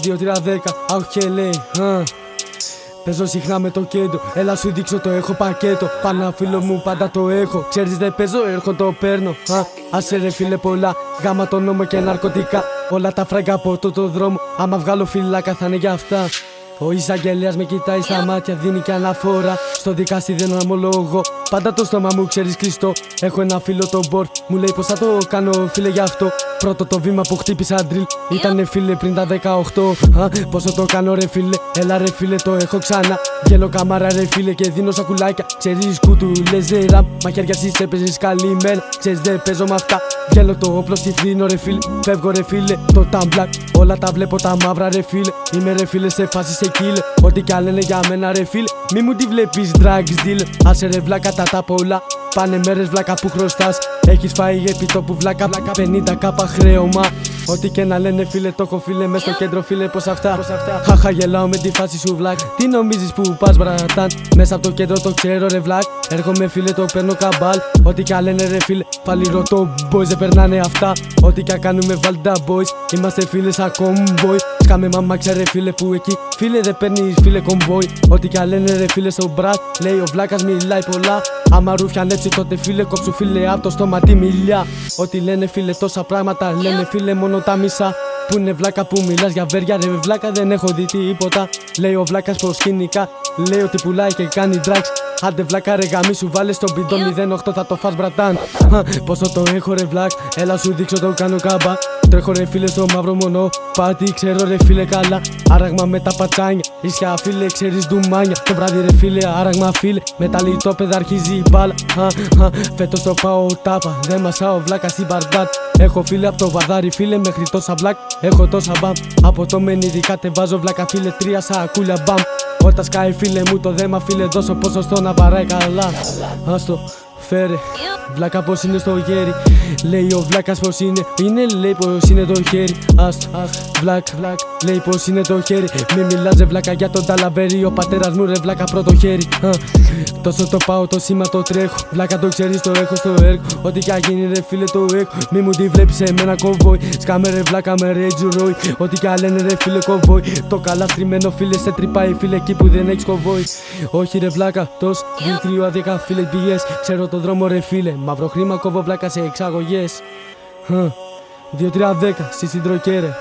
2-3-10, αχ και λέει, παίζω συχνά με το κέντρο, έλα σου δείξω το έχω πακέτο. Πάνω φίλο μου πάντα το έχω, ξέρεις δεν παίζω, έρχο το παίρνω. Άσε ρε φίλε πολλά, γάμα το νόμο και ναρκωτικά. Όλα τα φράγκα από το δρόμο, άμα βγάλω φυλάκα θα είναι για αυτά. Ο εισαγγελέας με κοιτάει στα μάτια, δίνει και αναφορά. Στο δικαστή δεν ομολογώ, πάντα το στόμα μου ξέρεις κλειστό. Έχω ένα φίλο το μπορ, μου λέει πως θα το κάνω φίλε γι' αυτό. Πρώτο το βήμα που χτύπησα drill ήτανε φίλε πριν τα 18. Πόσο το κάνω ρε φίλε, έλα ρε φίλε το έχω ξανά. Βγαίνω καμάρα ρε φίλε και δίνω σακουλάκια. Ξέρεις κουτού λες δε ραμ, μαχαίρια στις έπαιζες καλημέρα. Ξέρεις δεν παίζω με αυτά, βγαίνω το όπλο στη φθήνω ρε φίλε. Φεύγω ρε φίλε, το ταμπλακ, όλα τα βλέπω τα μαύρα ρε φίλε. Είμαι ρε φίλε σε φάση σε κύλε, ό,τι κι αν λένε για μένα ρε φίλε. Μη μου τη βλέπεις drugs dealer, άσε ρε βλάκα τα πολλά. Πάνε μέρες βλάκα που χρωστάς, έχεις φάει επί τόπου βλάκα 50k χρέωμα. Ό,τι και να λένε φίλε το έχω φίλε μες στο κέντρο φίλε πως αυτά. Χαχα γελάω με τη φάση σου βλάκ, τι νομίζεις που πας μπραταν. Μέσα από το κέντρο το ξέρω ρε βλάκ, έρχομαι φίλε το παίρνω καμπάλ. Ό,τι κι αν λένε ρε φίλε, πάλι ρωτώ boys δεν περνάνε αυτά. Ό,τι κι αν κάνουμε βάλτα boys, είμαστε φίλε σαν κομβόι. Σκάμε μάμα ξέρε φίλε που εκεί φίλε δεν παίρνεις φίλε κομβόι. Ό,τι κι αν λένε ρε φίλε στο μπράτ, λέει ο βλάκας μιλάει πολλά. Άμα ρούφιαν έτσι τότε φίλε κόψου φίλε απ' το στόμα τη μιλιά. Ό,τι λένε φίλε τόσα πράγματα, λένε φίλε μόνο τα μισά. Που είναι βλάκα που μιλάς για βέρια ρε βλάκα δεν έχω δει τίποτα. Λέει ο βλάκας πως σκηνικά, λέει ότι πουλάει και κάνει drugs. Άντε βλάκα ρε γαμίσου βάλε στον πιτό 08 θα το φας μπρατάν. Πόσο το έχω ρε βλάκ, έλα σου δείξω το κάνω κάμπα. Τρέχω ρε φίλε στο μαύρο μονό, πάτη ξέρω ρε φίλε καλά. Άραγμα με τα πατσάνια, ίσια φίλε ξέρεις ντουμάνια. Το βράδυ ρε φίλε άραγμα φίλε, με τα λιτόπεδα αρχίζει η μπάλα. Φέτος το πάω τάπα, δεν μασάω βλάκα στην Μπαρντάτ. Έχω φίλε από το βαρδάρι φίλε μέχρι τόσα βλάκ, έχω τόσα μπαμ. Από το μενίδι κατεβάζω βλάκα φίλε 3 σακούλια μπαμ. Όταν σκάει φίλε μου το δέμα φίλε δώσω ποσοστό να βαράει καλά. Άστο φέρε, βλάκα πως είναι στο χέρι. Λέει ο βλάκας πως είναι, λέει πως είναι το χέρι. Άστο, βλάκ, λέει πως είναι το χέρι. Μη μιλάς ρε βλάκα για τον ταλαβέρι, ο πατέρας μου ρε βλάκα πρώτο χέρι. Τόσο το πάω το σήμα το τρέχω, βλάκα το ξέρεις το έχω στο έργο. Ό,τι κι αν γίνει ρε φίλε το έχω, μη μου τη βλέπεις εμένα κοβόι. Σκάμε ρε βλάκα με Rage Roy, ό,τι κι αν λένε ρε φίλε κοβόι. Το καλά στριμμένο φίλε σε τρυπάει φίλε εκεί που δεν έχεις κοβόι. Όχι ρε βλάκα, τος 2-3-10 φίλε πηγές, ξέρω το δρόμο ρε φίλε, μαύρο χρήμα κόβω βλάκα σε εξαγωγές. 2-3-10 στη συντροκέρε.